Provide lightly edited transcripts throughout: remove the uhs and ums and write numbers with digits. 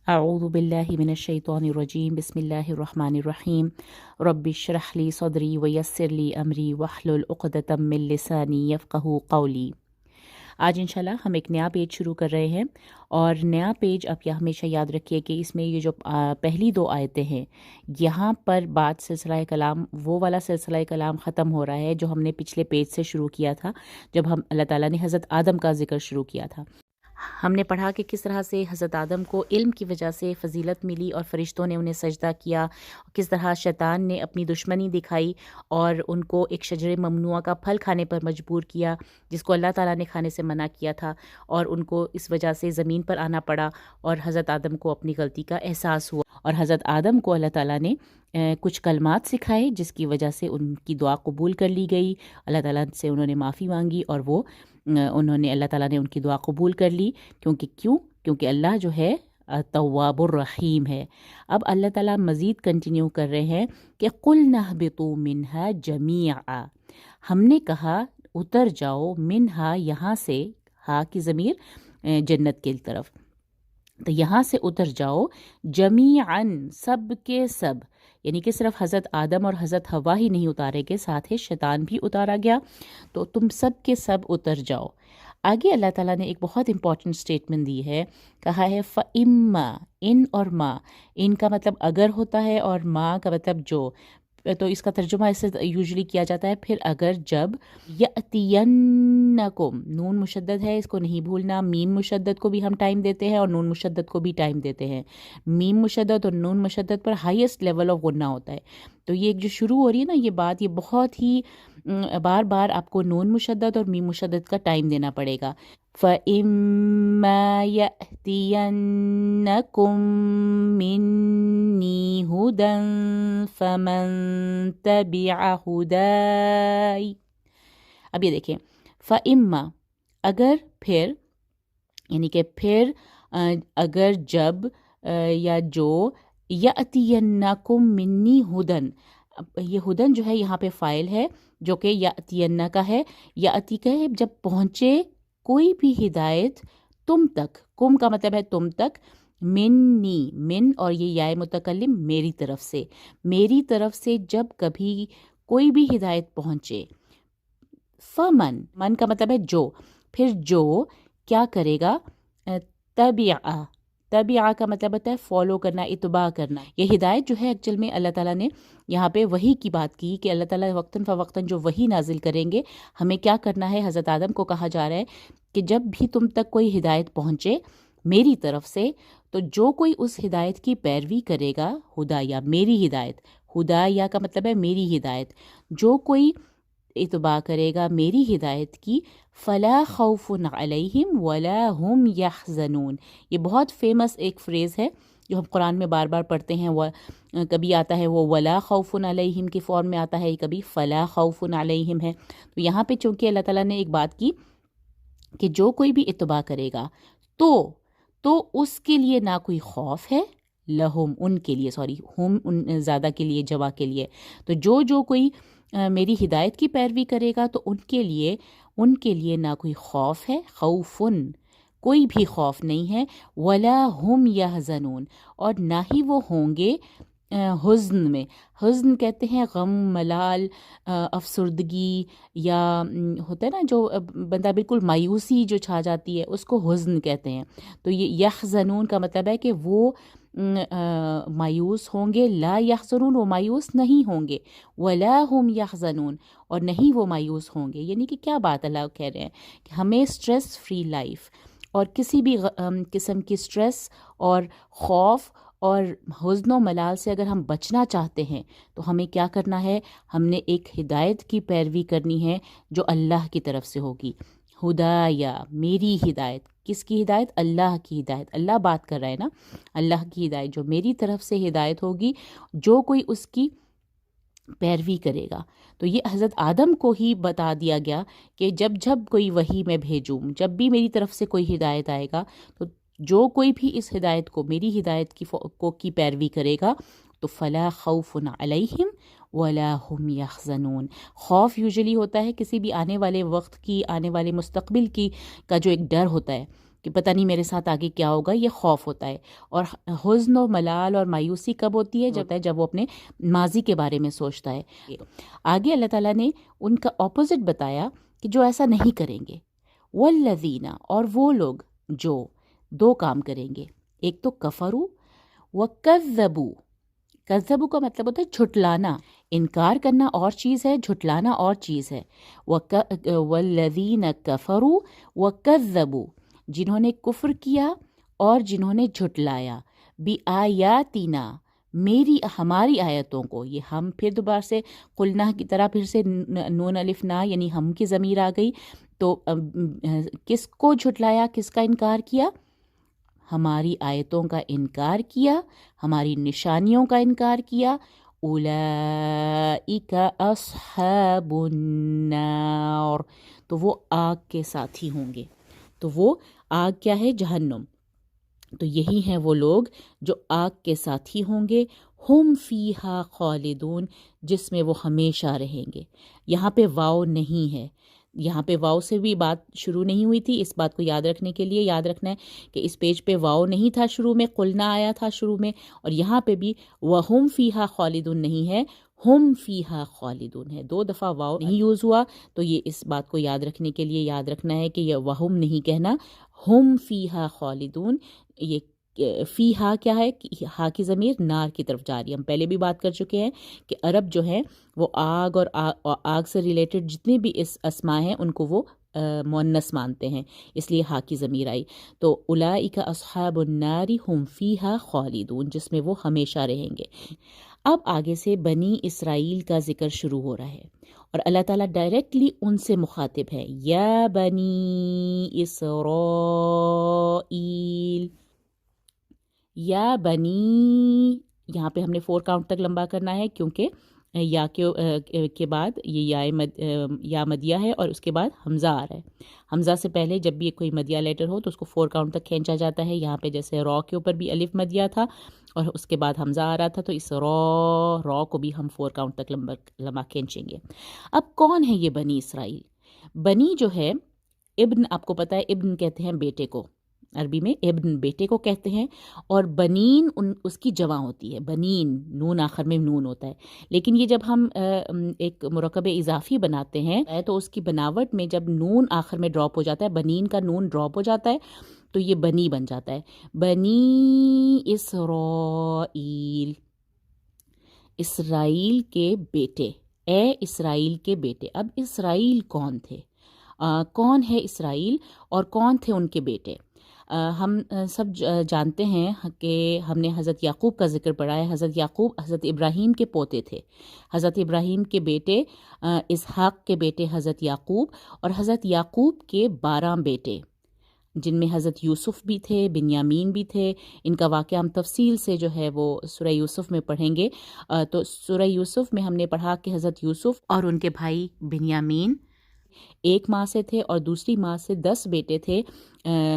اعوذ باللہ من الشیطان الرجیم بسم اللہ الرحمن الرحیم رب اشرح لی صدری ویسر لی امری واحلل عقدۃ من لسانی یفقہوا قولی۔ آج انشاءاللہ ہم ایک نیا پیج شروع کر رہے ہیں، اور نیا پیج آپ یہ ہمیشہ یاد رکھیے کہ اس میں یہ جو پہلی دو آیتیں ہیں، یہاں پر بعد سلسلہ کلام وہ والا سلسلہ کلام ختم ہو رہا ہے جو ہم نے پچھلے پیج سے شروع کیا تھا، جب ہم اللہ تعالیٰ نے حضرت آدم کا ذکر شروع کیا تھا۔ ہم نے پڑھا کہ کس طرح سے حضرت آدم کو علم کی وجہ سے فضیلت ملی اور فرشتوں نے انہیں سجدہ کیا، کس طرح شیطان نے اپنی دشمنی دکھائی اور ان کو ایک شجر ممنوعہ کا پھل کھانے پر مجبور کیا، جس کو اللہ تعالیٰ نے کھانے سے منع کیا تھا، اور ان کو اس وجہ سے زمین پر آنا پڑا اور حضرت آدم کو اپنی غلطی کا احساس ہوا، اور حضرت آدم کو اللہ تعالیٰ نے کچھ کلمات سکھائے جس کی وجہ سے ان کی دعا قبول کر لی گئی، اللہ تعالیٰ سے انہوں نے معافی مانگی، اور وہ اللہ تعالیٰ نے ان کی دعا قبول کر لی، کیونکہ اللہ جو ہے تواب الرحیم ہے۔ اب اللہ تعالیٰ مزید کنٹینیو کر رہے ہیں کہ قُلْنَا اهْبِطُوا مِنْهَا جَمِيعًا، ہم نے کہا اتر جاؤ، منہا یہاں سے، ہا کی ضمیر جنت کی طرف، تو یہاں سے اتر جاؤ، جمیعاً سب کے سب، یعنی کہ صرف حضرت آدم اور حضرت حوا ہی نہیں اتارے گئے، ساتھ ہی شیطان بھی اتارا گیا، تو تم سب کے سب اتر جاؤ۔ آگے اللہ تعالیٰ نے ایک بہت امپورٹنٹ سٹیٹمنٹ دی ہے، کہا ہے فَإِمَّا، ان اور ما، ان کا مطلب اگر ہوتا ہے اور ما کا مطلب جو، تو اس کا ترجمہ ایسے یوزلی کیا جاتا ہے پھر اگر جب، یأتینکم، نون مشدد ہے اس کو نہیں بھولنا، میم مشدد کو بھی ہم ٹائم دیتے ہیں اور نون مشدد کو بھی ٹائم دیتے ہیں، میم مشدد اور نون مشدد پر ہائیسٹ لیول آف غنہ ہوتا ہے، تو یہ ایک جو شروع ہو رہی ہے نا یہ بات، یہ بہت ہی بار بار آپ کو نون مشدد اور میم مشدد کا ٹائم دینا پڑے گا۔ فَإِمَّا يَأْتِيَنَّكُم مِّنِّي هُدًى فَمَن تَبِعَ هُدَايَ۔ اب یہ دیکھیں، فَإِمَّا اگر، پھر، یعنی کہ پھر، اگر، جب، یا جو، یأتینکم منی ہدن، یہ ہدن جو ہے یہاں پہ فائل ہے جو کہ یأتین کا ہے، یأتی کا ہے جب پہنچے کوئی بھی ہدایت تم تک، کم کا مطلب ہے تم تک، منی، من اور یہ یا متکلم، میری میری طرف سے جب کبھی کوئی بھی ہدایت پہنچے، فمن، من کا مطلب ہے جو، پھر جو کیا کرے گا، تبعہ، تبعہ کا مطلب ہوتا ہے فالو کرنا، اتباع کرنا۔ یہ ہدایت جو ہے ایکچوئل میں اللہ تعالیٰ نے یہاں پہ وحی کی بات کی کہ اللہ تعالیٰ وقتاً فوقتاً جو وحی نازل کریں گے، ہمیں کیا کرنا ہے، حضرت آدم کو کہا جا رہا ہے کہ جب بھی تم تک کوئی ہدایت پہنچے میری طرف سے، تو جو کوئی اس ہدایت کی پیروی کرے گا، ہدا یا میری ہدایت، ہدا یا کا مطلب ہے میری ہدایت، جو کوئی اتباع کرے گا میری ہدایت کی، فلا خوف علیہم ولا ہم یحزنون۔ یہ بہت فیمس ایک فریز ہے جو ہم قرآن میں بار بار پڑھتے ہیں، وہ کبھی آتا ہے وہ ولا خوف علیہم کی فارم میں آتا ہے، کبھی فلا خوف علیہم ہے، تو یہاں پہ چونکہ اللہ تعالیٰ نے ایک بات کی کہ جو کوئی بھی اتباع کرے گا تو اس کے لیے نہ کوئی خوف ہے، لہم ان کے لیے، سوری ہم ان زیادہ کے لیے، جوا کے لیے، تو جو کوئی میری ہدایت کی پیروی کرے گا تو ان کے لیے نہ کوئی خوف ہے، خوفن، کوئی بھی خوف نہیں ہے، ولا ہم یحزنون، اور نہ ہی وہ ہوں گے حزن میں۔ حزن کہتے ہیں غم، ملال، افسردگی، یا ہوتا ہے نا جو بندہ بالکل مایوسی جو چھا جاتی ہے اس کو حزن کہتے ہیں، تو یہ یحزنون کا مطلب ہے کہ وہ مایوس ہوں گے، لا یحزنون وہ مایوس نہیں ہوں گے، ولا ہم یحزنون اور نہیں وہ مایوس ہوں گے۔ یعنی کہ کیا بات اللہ کہہ رہے ہیں کہ ہمیں سٹریس فری لائف اور کسی بھی قسم کی سٹریس اور خوف اور حزن و ملال سے اگر ہم بچنا چاہتے ہیں تو ہمیں کیا کرنا ہے، ہم نے ایک ہدایت کی پیروی کرنی ہے جو اللہ کی طرف سے ہوگی، ہدایہ، میری ہدایت۔ کس کی ہدایت؟ اللہ کی ہدایت۔ اللہ بات کر رہا ہے نا، اللہ کی ہدایت جو میری طرف سے ہدایت ہوگی، جو کوئی اس کی پیروی کرے گا۔ تو یہ حضرت آدم کو ہی بتا دیا گیا کہ جب کوئی وحی میں بھیجوں، جب بھی میری طرف سے کوئی ہدایت آئے گا، تو جو کوئی بھی اس ہدایت کو، میری ہدایت کی پیروی کرے گا، تو فلا خوف علیہم ولا ہم یحزنون۔ خوف یوزلی ہوتا ہے کسی بھی آنے والے وقت کی، آنے والے مستقبل کی کا جو ایک ڈر ہوتا ہے کہ پتہ نہیں میرے ساتھ آگے کیا ہوگا، یہ خوف ہوتا ہے. اور حزن و ملال اور مایوسی کب ہوتی ہے؟ جب وہ اپنے ماضی کے بارے میں سوچتا ہے. آگے اللہ تعالیٰ نے ان کا اپوزٹ بتایا کہ جو ایسا نہیں کریں گے. والذین، اور وہ لوگ جو دو کام کریں گے، ایک تو کفروا وکذبوا. کذبوا کا مطلب ہوتا ہے جھٹلانا. انکار کرنا اور چیز ہے، جھٹلانا اور چیز ہے. والذین کفروا وکذبوا، جنہوں نے کفر کیا اور جنہوں نے جھٹلایا. بآیاتنا، ہماری آیتوں کو. یہ ہم پھر دوبارہ سے قلنا کی طرح پھر سے نون الف نا یعنی ہم کی ضمیر آ گئی. تو کس کو جھٹلایا، کس کا انکار کیا؟ ہماری آیتوں کا انکار کیا، ہماری نشانیوں کا انکار کیا. اولئک اصحاب النار، تو وہ آگ کے ساتھی ہوں گے. تو وہ آگ کیا ہے؟ جہنم. تو یہی ہیں وہ لوگ جو آگ کے ساتھی ہوں گے. ہم فیہا خالدون، جس میں وہ ہمیشہ رہیں گے. یہاں پہ واو نہیں ہے، یہاں پہ واو سے بھی بات شروع نہیں ہوئی تھی. اس بات کو یاد رکھنے کے لیے یاد رکھنا ہے کہ اس پیج پہ واو نہیں تھا شروع میں، قلنا آیا تھا شروع میں. اور یہاں پہ بھی وَهُمْ فِيهَا خَالِدُونَ نہیں ہے، ہم فیہا خالدون ہے. 2 دفعہ واو نہیں یوز ہوا. تو یہ اس بات کو یاد رکھنے کے لیے یاد رکھنا ہے کہ یہ وہم نہیں کہنا، ہم فیہا خالدون. یہ فیہا کیا ہے؟ ہا کی ضمیر نار کی طرف جا رہی ہے. ہم پہلے بھی بات کر چکے ہیں کہ عرب جو ہیں وہ آگ اور آگ سے ریلیٹڈ جتنے بھی اس اسماء ہیں ان کو وہ مؤنث مانتے ہیں، اس لیے ہا کی ضمیر آئی. تو اولئک اصحاب النار ہم فیہا خالدون، جس میں وہ ہمیشہ رہیں گے. اب آگے سے بنی اسرائیل کا ذکر شروع ہو رہا ہے اور اللہ تعالیٰ ڈائریکٹلی ان سے مخاطب ہے. یا بنی اسرائیل، یا بنی. یہاں پہ ہم نے 4 کاؤنٹ تک لمبا کرنا ہے کیونکہ یا کے بعد یہ یا مدیہ ہے اور اس کے بعد حمزہ آ رہا ہے. حمزہ سے پہلے جب بھی کوئی مدیہ لیٹر ہو تو اس کو 4 کاؤنٹ تک کھینچا جاتا ہے. یہاں پہ جیسے را کے اوپر بھی الف مدیہ تھا اور اس کے بعد حمزہ آ رہا تھا، تو اس را کو بھی ہم 4 کاؤنٹ تک لمبا کھینچیں گے. اب کون ہے یہ بنی اسرائیل؟ بنی جو ہے ابن، آپ کو پتہ ہے ابن کہتے ہیں بیٹے کو، عربی میں ابن بیٹے کو کہتے ہیں. اور بنین اس کی جمع ہوتی ہے، بنین نون آخر میں نون ہوتا ہے. لیکن یہ جب ہم ایک مرکب اضافی بناتے ہیں تو اس کی بناوٹ میں جب نون آخر میں ڈراپ ہو جاتا ہے، بنین کا نون ڈراپ ہو جاتا ہے تو یہ بنی بن جاتا ہے. بنی اسرائیل، اسرائیل کے بیٹے، اے اسرائیل کے بیٹے. اب اسرائیل کون تھے؟ کون ہے اسرائیل اور کون تھے ان کے بیٹے؟ ہم سب جانتے ہیں کہ ہم نے حضرت یعقوب کا ذکر پڑھا ہے. حضرت یعقوب حضرت ابراہیم کے پوتے تھے. حضرت ابراہیم کے بیٹے اسحاق کے بیٹے حضرت یعقوب، اور حضرت یعقوب کے 12 بیٹے جن میں حضرت یوسف بھی تھے، بنیامین بھی تھے. ان کا واقعہ ہم تفصیل سے جو ہے وہ سورہ یوسف میں پڑھیں گے. تو سورہ یوسف میں ہم نے پڑھا کہ حضرت یوسف اور ان کے بھائی بنیامین ایک ماں سے تھے اور دوسری ماں سے 10 بیٹے تھے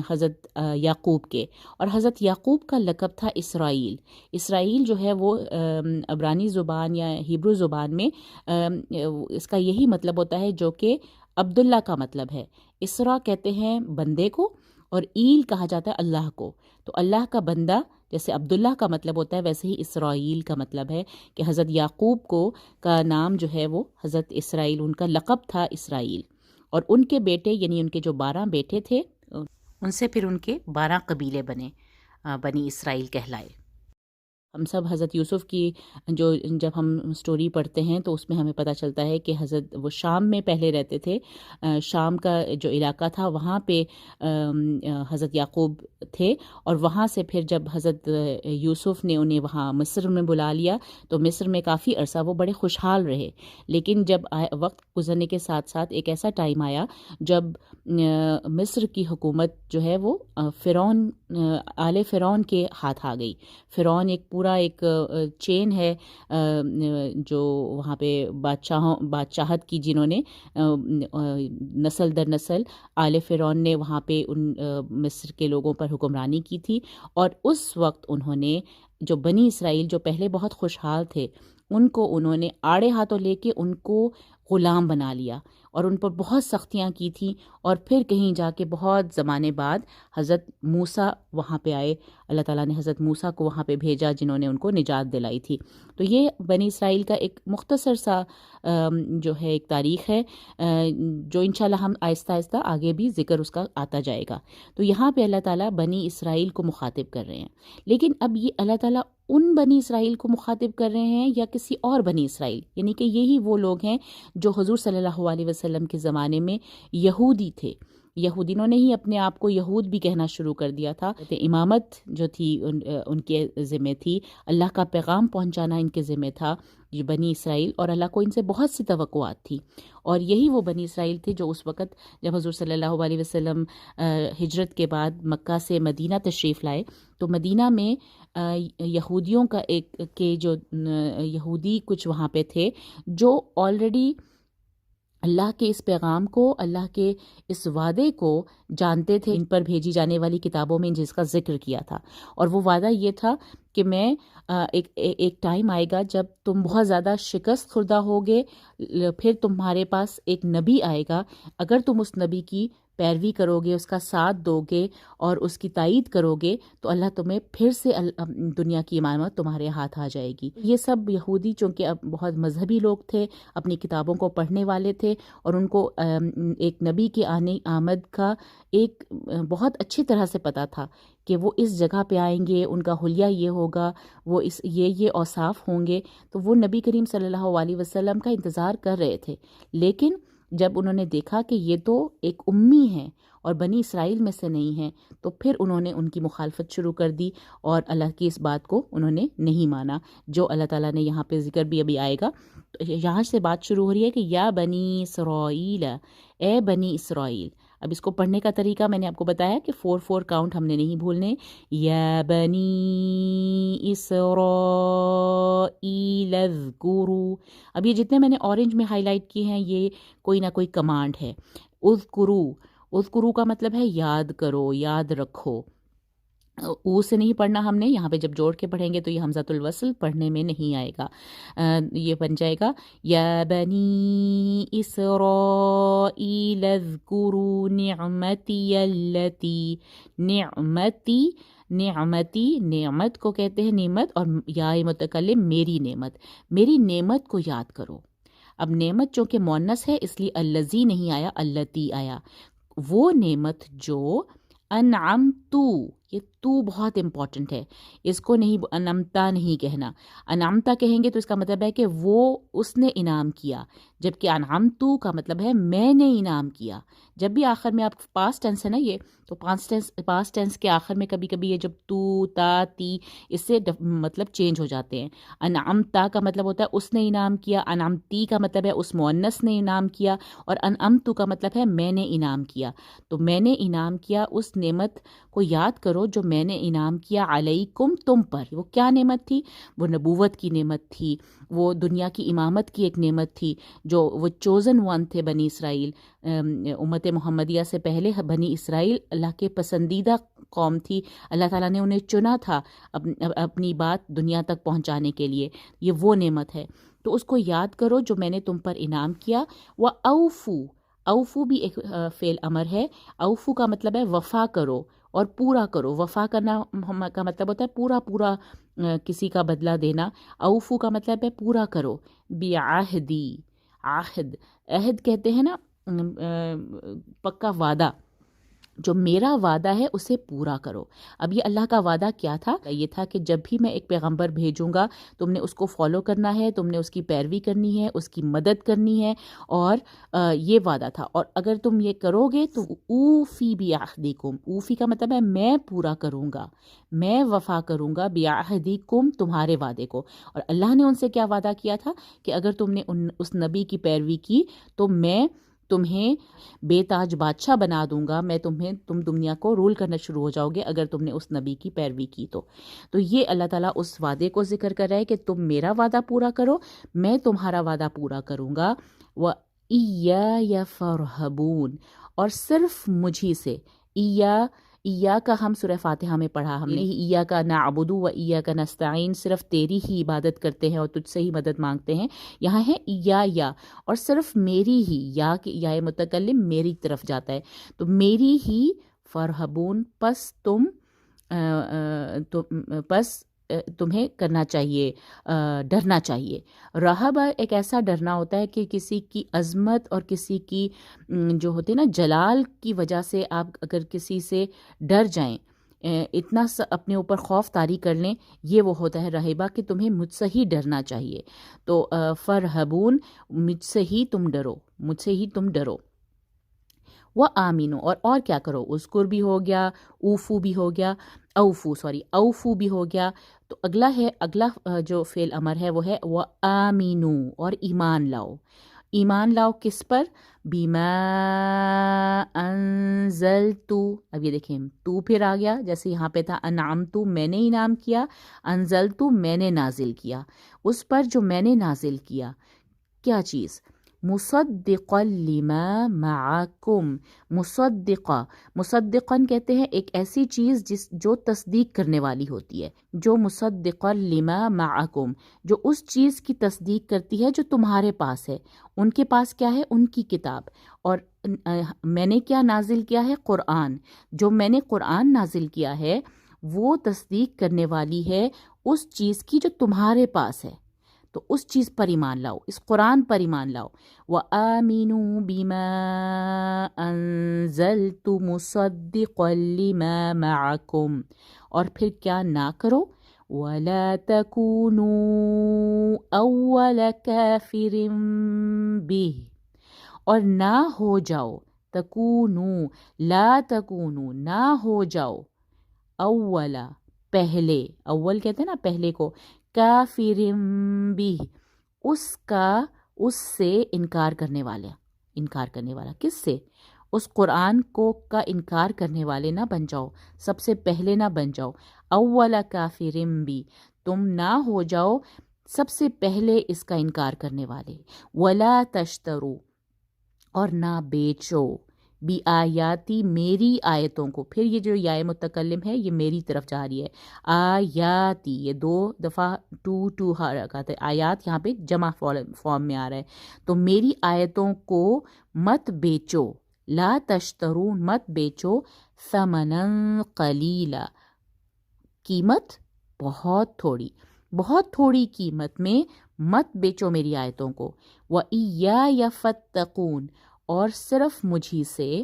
حضرت یعقوب کے. اور حضرت یعقوب کا لقب تھا اسرائیل. اسرائیل جو ہے وہ عبرانی زبان یا ہیبرو زبان میں اس کا یہی مطلب ہوتا ہے جو کہ عبداللہ کا مطلب ہے. اسرا کہتے ہیں بندے کو اور ایل کہا جاتا ہے اللہ کو. تو اللہ کا بندہ جیسے عبداللہ کا مطلب ہوتا ہے، ویسے ہی اسرائیل کا مطلب ہے کہ حضرت یعقوب کو کا نام جو ہے وہ حضرت اسرائیل، ان کا لقب تھا اسرائیل. اور ان کے بیٹے یعنی ان کے جو 12 بیٹے تھے ان سے پھر ان کے 12 قبیلے بنے، بنی اسرائیل کہلائے. ہم سب حضرت یوسف کی جو جب ہم سٹوری پڑھتے ہیں تو اس میں ہمیں پتہ چلتا ہے کہ حضرت وہ شام میں پہلے رہتے تھے. شام کا جو علاقہ تھا وہاں پہ حضرت یعقوب تھے، اور وہاں سے پھر جب حضرت یوسف نے انہیں وہاں مصر میں بلا لیا تو مصر میں کافی عرصہ وہ بڑے خوشحال رہے. لیکن جب وقت گزرنے کے ساتھ ساتھ ایک ایسا ٹائم آیا جب مصر کی حکومت جو ہے وہ فرعون، آل فرعون کے ہاتھ آ گئی. فرعون ایک پورا ایک چین ہے جو وہاں پہ بادشاہت کی، جنہوں نے نسل در نسل آل فرعون نے وہاں پہ ان مصر کے لوگوں پر حکمرانی کی تھی. اور اس وقت انہوں نے جو بنی اسرائیل جو پہلے بہت خوشحال تھے ان کو انہوں نے آڑے ہاتھوں لے کے ان کو غلام بنا لیا. اور ان پر بہت سختیاں کی تھیں، اور پھر کہیں جا کے بہت زمانے بعد حضرت موسیٰ وہاں پہ آئے، اللہ تعالیٰ نے حضرت موسیٰ کو وہاں پہ بھیجا جنہوں نے ان کو نجات دلائی تھی۔ تو یہ بنی اسرائیل کا ایک مختصر سا جو ہے ایک تاریخ ہے، جو انشاءاللہ ہم آہستہ آہستہ آگے بھی ذکر اس کا آتا جائے گا۔ تو یہاں پہ اللہ تعالیٰ بنی اسرائیل کو مخاطب کر رہے ہیں، لیکن اب یہ اللہ تعالیٰ ان بنی اسرائیل کو مخاطب کر رہے ہیں یا کسی اور بنی اسرائیل، یعنی کہ یہی وہ لوگ ہیں جو حضور صلی اللہ علیہ وسلم کے زمانے میں یہودی تھے، یہودینوں نے ہی اپنے آپ کو یہود بھی کہنا شروع کر دیا تھا۔ امامت جو تھی ان کے ذمہ تھی، اللہ کا پیغام پہنچانا ان کے ذمہ تھا، یہ بنی اسرائیل، اور اللہ کو ان سے بہت سی توقعات تھی، اور یہی وہ بنی اسرائیل تھے جو اس وقت جب حضور صلی اللہ علیہ وسلم ہجرت کے بعد مکہ سے مدینہ تشریف لائے، تو مدینہ میں یہودیوں کا جو یہودی کچھ وہاں پہ تھے جو آلریڈی اللہ کے اس پیغام کو، اللہ کے اس وعدے کو جانتے تھے، ان پر بھیجی جانے والی کتابوں میں جس کا ذکر کیا تھا، اور وہ وعدہ یہ تھا کہ میں ایک ٹائم آئے گا جب تم بہت زیادہ شکست خوردہ ہوگے، پھر تمہارے پاس ایک نبی آئے گا، اگر تم اس نبی کی پیروی کرو گے، اس کا ساتھ دو گے اور اس کی تائید کرو گے، تو اللہ تمہیں پھر سے دنیا کی امامت تمہارے ہاتھ آ جائے گی۔ یہ سب یہودی چونکہ اب بہت مذہبی لوگ تھے، اپنی کتابوں کو پڑھنے والے تھے، اور ان کو ایک نبی کے آمد کا ایک بہت اچھی طرح سے پتہ تھا کہ وہ اس جگہ پہ آئیں گے، ان کا حلیہ یہ ہوگا، وہ یہ اوصاف ہوں گے، تو وہ نبی کریم صلی اللہ علیہ وسلم کا انتظار کر رہے تھے۔ لیکن جب انہوں نے دیکھا کہ یہ تو ایک امی ہیں اور بنی اسرائیل میں سے نہیں ہیں، تو پھر انہوں نے ان کی مخالفت شروع کر دی، اور اللہ کی اس بات کو انہوں نے نہیں مانا، جو اللہ تعالیٰ نے یہاں پہ ذکر بھی ابھی آئے گا۔ تو یہاں سے بات شروع ہو رہی ہے کہ یا بنی اسرائیل، اے بنی اسرائیل۔ اب اس کو پڑھنے کا طریقہ میں نے آپ کو بتایا کہ 4 کاؤنٹ ہم نے نہیں بھولنے، یا بنی اسرائیل اذکروا۔ اب یہ جتنے میں نے اورنج میں ہائی لائٹ کیے ہیں یہ کوئی نہ کوئی کمانڈ ہے۔ اذکروا، اذکروا کا مطلب ہے یاد کرو، یاد رکھو۔ او سے نہیں پڑھنا ہم نے، یہاں پہ جب جوڑ کے پڑھیں گے تو یہ حمزۃ الوصل پڑھنے میں نہیں آئے گا، یہ بن جائے گا یا بنی اسرائیل اذکروا نعمتی التی، نعمتی نعمت کو کہتے ہیں نعمت، اور یا متکلم میری نعمت، میری نعمت کو یاد کرو۔ اب نعمت چونکہ مؤنث ہے اس لیے الذی نہیں آیا، التی آیا، وہ نعمت جو انعمتو، یہ تو بہت امپورٹنٹ ہے، اس کو نہیں انعمتا نہیں کہنا، انعمتا کہیں گے تو اس کا مطلب ہے کہ وہ اس نے انعام کیا، جبکہ انعمتو کا مطلب ہے میں نے انعام کیا۔ جب بھی آخر میں آپ پاسٹ ٹینس ہے نا یہ، تو پاسٹ ٹینس کے آخر میں کبھی کبھی یہ جب تو تا تی اس سے مطلب چینج ہو جاتے ہیں۔ انعمتا کا مطلب ہوتا ہے اس نے انعام کیا، انعمتی کا مطلب ہے اس مؤنث نے انعام کیا، اور انعمتو کا مطلب ہے میں نے انعام کیا۔ تو میں نے انعام کیا، اس نعمت کو یاد کرو جو میں نے انعام کیا علیکم، تم پر۔ وہ کیا نعمت تھی؟ وہ نبوت کی نعمت تھی، وہ دنیا کی امامت کی ایک نعمت تھی، جو وہ چوزن ون تھے بنی اسرائیل، امت محمدیہ سے پہلے بنی اسرائیل اللہ کے پسندیدہ قوم تھی، اللہ تعالیٰ نے انہیں چنا تھا اپنی بات دنیا تک پہنچانے کے لیے، یہ وہ نعمت ہے۔ تو اس کو یاد کرو جو میں نے تم پر انعام کیا۔ وَأَوْفُوا، اوفو بھی ایک فعل امر ہے، اوفو کا مطلب ہے وفا کرو اور پورا کرو، وفا کرنا کا مطلب ہوتا ہے پورا کسی کا بدلہ دینا، اوفو کا مطلب ہے پورا کرو، بعہدی، عہد کہتے ہیں نا پکا وعدہ، جو میرا وعدہ ہے اسے پورا کرو۔ اب یہ اللہ کا وعدہ کیا تھا؟ یہ تھا کہ جب بھی میں ایک پیغمبر بھیجوں گا تم نے اس کو فالو کرنا ہے، تم نے اس کی پیروی کرنی ہے، اس کی مدد کرنی ہے، اور یہ وعدہ تھا، اور اگر تم یہ کرو گے تو اوفی بعہدکم، اوفی کا مطلب ہے میں پورا کروں گا، میں وفا کروں گا، بعہدکم تمہارے وعدے کو۔ اور اللہ نے ان سے کیا وعدہ کیا تھا کہ اگر تم نے اس نبی کی پیروی کی تو میں تمہیں بے تاج بادشاہ بنا دوں گا، تم دنیا کو رول کرنا شروع ہو جاؤ گے اگر تم نے اس نبی کی پیروی کی تو یہ اللہ تعالیٰ اس وعدے کو ذکر کر رہا ہے کہ تم میرا وعدہ پورا کرو، میں تمہارا وعدہ پورا کروں گا۔ وَإِيَّايَ فَارْهَبُونَ، اور صرف مجھی سے، ایاک ہم سورہ فاتحہ میں پڑھا ہم نے، ایاک نعبد و ایاک نستعین، صرف تیری ہی عبادت کرتے ہیں اور تجھ سے ہی مدد مانگتے ہیں. یہاں ہے یا اور صرف میری ہی، یا متکلم میری طرف جاتا ہے، تو میری ہی فرحبون، پس تمہیں کرنا چاہیے، ڈرنا چاہیے. رہبہ ایک ایسا ڈرنا ہوتا ہے کہ کسی کی عظمت اور کسی کی جو ہوتے نا جلال کی وجہ سے آپ اگر کسی سے ڈر جائیں، اتنا اپنے اوپر خوف طاری کر لیں، یہ وہ ہوتا ہے رہبہ، کہ تمہیں مجھ سے ہی ڈرنا چاہیے. تو فرحبون، مجھ سے ہی تم ڈرو، مجھ سے ہی تم ڈرو. وہ آمینو، اور کیا کرو، اذکر بھی ہو گیا، اوفو بھی ہو گیا، اوفو بھی ہو گیا. تو اگلا جو فعل امر ہے وہ ہے وہ آمینو، اور ایمان لاؤ. ایمان لاؤ کس پر؟ بیما انزلتو. اب یہ دیکھیں تو پھر آ گیا، جیسے یہاں پہ تھا انعمتو میں نے انعام کیا، انزلتو میں نے نازل کیا، اس پر جو میں نے نازل کیا. کیا چیز؟ مصدقا لما معکم. مصدقاً کہتے ہیں ایک ایسی چیز جو تصدیق کرنے والی ہوتی ہے، جو مصدقا لما معکم، جو اس چیز کی تصدیق کرتی ہے جو تمہارے پاس ہے. ان کے پاس کیا ہے؟ ان کی کتاب. اور میں نے کیا نازل کیا ہے؟ قرآن. جو میں نے قرآن نازل کیا ہے وہ تصدیق کرنے والی ہے اس چیز کی جو تمہارے پاس ہے. تو اس چیز پر ایمان لاؤ، اس قرآن پر ایمان لاؤ. وَآمِنُوا بِمَا أَنزَلْتُ مُصَدِّقًا لِمَا مَعَكُمْ. اور پھر کیا نہ کرو؟ وَلَا تَكُونُوا أَوَّلَ كَافِرٍ بِهِ. اور نہ ہو جاؤ، تکونو، لا تکونو، نہ ہو جاؤ، اولا پہلے، اول کہتے ہیں نا پہلے کو، کافرم بھی، اس سے انکار کرنے والا کس سے؟ اس قرآن کا انکار کرنے والے نہ بن جاؤ، سب سے پہلے نہ بن جاؤ. اولا کافرم بھی، تم نہ ہو جاؤ سب سے پہلے اس کا انکار کرنے والے. ولا تشترو، اور نہ بیچو، بی آیاتی، میری آیتوں کو. پھر یہ جو یا متکلم ہے یہ میری طرف جا رہی ہے. آیاتی، یہ 2 دفعہ ٹو حرکات ہے، آیات یہاں پہ جمع فارم میں آ رہا ہے. تو میری آیتوں کو مت بیچو، لا تشترو، مت بیچو، ثمنا قلیلا، قیمت بہت تھوڑی قیمت میں مت بیچو میری آیتوں کو. وَإِيَّايَ فَاتَّقُونَ، اور صرف مجھی سے،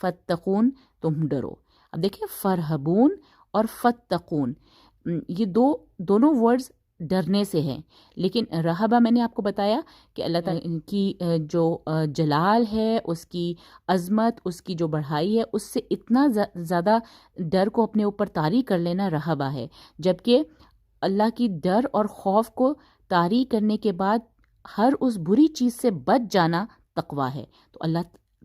فتقون تم ڈرو. اب دیکھیں فرحبون اور فتقون، یہ دونوں ورڈز ڈرنے سے ہیں. لیکن رہبہ میں نے آپ کو بتایا کہ اللہ تعالیٰ کی جو جلال ہے، اس کی عظمت، اس کی جو بڑھائی ہے، اس سے اتنا زیادہ ڈر کو اپنے اوپر طاری کر لینا رہبہ ہے. جبکہ اللہ کی ڈر اور خوف کو طاری کرنے کے بعد ہر اس بری چیز سے بچ جانا تقویٰ ہے. تو اللہ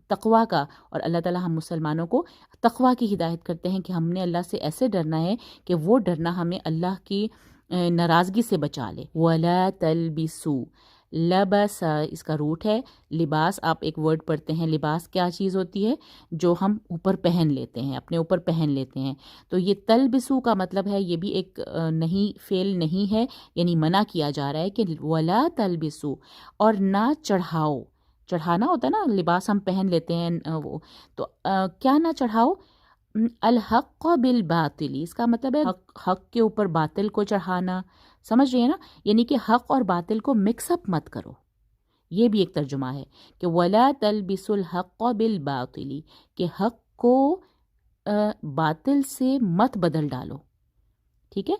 تقویٰ کا، اور اللہ تعالیٰ ہم مسلمانوں کو تقویٰ کی ہدایت کرتے ہیں کہ ہم نے اللہ سے ایسے ڈرنا ہے کہ وہ ڈرنا ہمیں اللہ کی ناراضگی سے بچا لے. وَلَا تَلْبِسُوا، لبس اس کا روٹ ہے لباس. آپ ایک ورڈ پڑھتے ہیں لباس کیا چیز ہوتی ہے؟ جو ہم اوپر پہن لیتے ہیں، اپنے اوپر پہن لیتے ہیں. تو یہ تلبسو کا مطلب ہے، یہ بھی ایک نہیں فعل نہیں ہے، یعنی منع کیا جا رہا ہے کہ ولا تلبسو، اور نہ چڑھاؤ. چڑھانا ہوتا ہے نا، لباس ہم پہن لیتے ہیں وہ، تو کیا نہ چڑھاؤ؟ الحق بالباطل، اس کا مطلب ہے حق کے اوپر باطل کو چڑھانا. سمجھ رہے ہیں نا؟ یعنی کہ حق اور باطل کو مکس اپ مت کرو. یہ بھی ایک ترجمہ ہے کہ ولا تلبسوا الحق بالباطل، کہ حق کو باطل سے مت بدل ڈالو. ٹھیک ہے،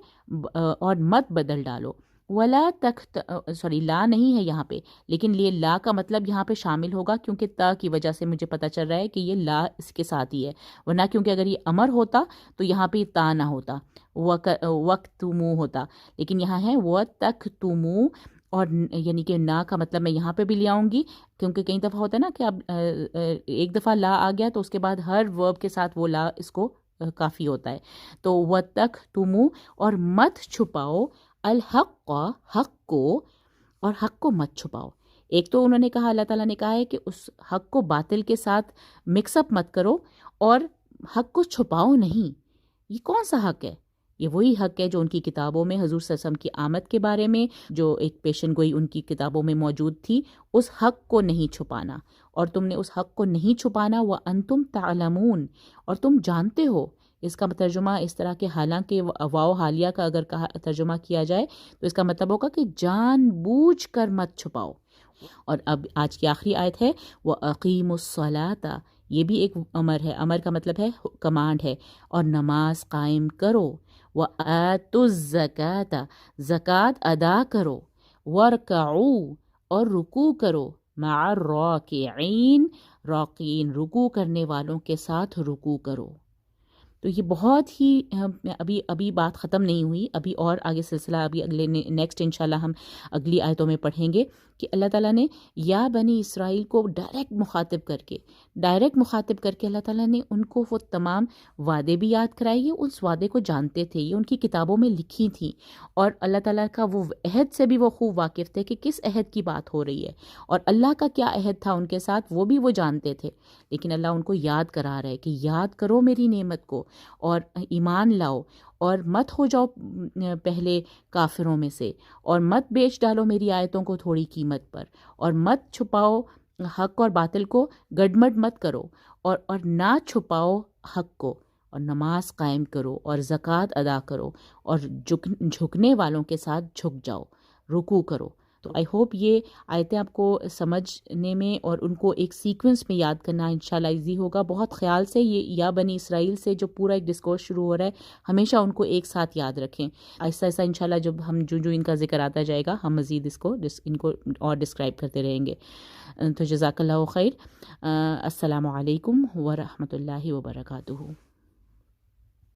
اور مت بدل ڈالو. ولا لا نہیں ہے یہاں پہ، لیکن یہ لا کا مطلب یہاں پہ شامل ہوگا، کیونکہ تا کی وجہ سے مجھے پتہ چل رہا ہے کہ یہ لا اس کے ساتھ ہی ہے. ورنہ کیونکہ اگر یہ امر ہوتا تو یہاں پہ تا نہ ہوتا، وقت تمو ہوتا. لیکن یہاں ہے وہ تک تمو، اور یعنی کہ نا کا مطلب میں یہاں پہ بھی لے آؤں گی، کیونکہ کئی دفعہ ہوتا ہے نا کہ اب ایک دفعہ لا آ گیا تو اس کے بعد ہر ورب کے ساتھ وہ لا اس کو کافی ہوتا ہے. تو وہ تک تمو، اور مت چھپاؤ، الحق، حق کو، اور حق کو مت چھپاؤ. ایک تو انہوں نے کہا، اللہ تعالیٰ نے کہا ہے کہ اس حق کو باطل کے ساتھ مکس اپ مت کرو، اور حق کو چھپاؤ نہیں. یہ کون سا حق ہے؟ یہ وہی حق ہے جو ان کی کتابوں میں حضور صلی اللہ علیہ وسلم کی آمد کے بارے میں جو ایک پیشن گوئی ان کی کتابوں میں موجود تھی، اس حق کو نہیں چھپانا. اور تم نے اس حق کو نہیں چھپانا، وَأَنْتُمْ تَعْلَمُونَ، اور تم جانتے ہو. اس کا ترجمہ اس طرح کہ حالانکہ واو حالیہ کا اگر ترجمہ کیا جائے تو اس کا مطلب ہوگا کہ جان بوجھ کر مت چھپاؤ. اور اب آج کی آخری آیت ہے وَأَقِيمُوا الصَّلَاةَ، یہ بھی ایک امر ہے. امر کا مطلب ہے کمانڈ ہے. اور نماز قائم کرو. وَآتُوا الزَّكَاةَ، زکوٰۃ ادا کرو. وَارْكَعُوا، اور رکوع کرو. مع الراکعین، راکعین رکوع کرنے والوں کے ساتھ رکوع کرو. تو یہ بہت ہی ابھی بات ختم نہیں ہوئی، ابھی اور آگے سلسلہ ابھی اگلے نیکسٹ انشاءاللہ ہم اگلی آیتوں میں پڑھیں گے کہ اللہ تعالیٰ نے یا بنی اسرائیل کو ڈائریکٹ مخاطب کر کے اللہ تعالیٰ نے ان کو وہ تمام وعدے بھی یاد کرائے. یہ اس وعدے کو جانتے تھے، یہ ان کی کتابوں میں لکھی تھیں، اور اللہ تعالیٰ کا وہ عہد سے بھی وہ خوب واقف تھے کہ کس عہد کی بات ہو رہی ہے، اور اللہ کا کیا عہد تھا ان کے ساتھ وہ بھی وہ جانتے تھے. لیکن اللہ ان کو یاد کرا رہا ہے کہ یاد کرو میری نعمت کو اور ایمان لاؤ، اور مت ہو جاؤ پہلے کافروں میں سے، اور مت بیچ ڈالو میری آیتوں کو تھوڑی قیمت پر، اور مت چھپاؤ حق اور باطل کو، گڈمڈ مت کرو، اور نہ چھپاؤ حق کو، اور نماز قائم کرو، اور زکوٰۃ ادا کرو، اور جھکنے والوں کے ساتھ جھک جاؤ، رکوع کرو. تو آئی ہوپ یہ آیتیں آپ کو سمجھنے میں اور ان کو ایک سیکوینس میں یاد کرنا انشاءاللہ ایزی ہوگا. بہت خیال سے یہ یا بنی اسرائیل سے جو پورا ایک ڈسکورس شروع ہو رہا ہے، ہمیشہ ان کو ایک ساتھ یاد رکھیں. آہستہ آہستہ انشاءاللہ جب ہم جو ان کا ذکر آتا جائے گا ہم مزید ان کو اور ڈسکرائب کرتے رہیں گے. تو جزاک اللہ خیر. السلام علیکم ورحمۃ اللہ وبرکاتہ.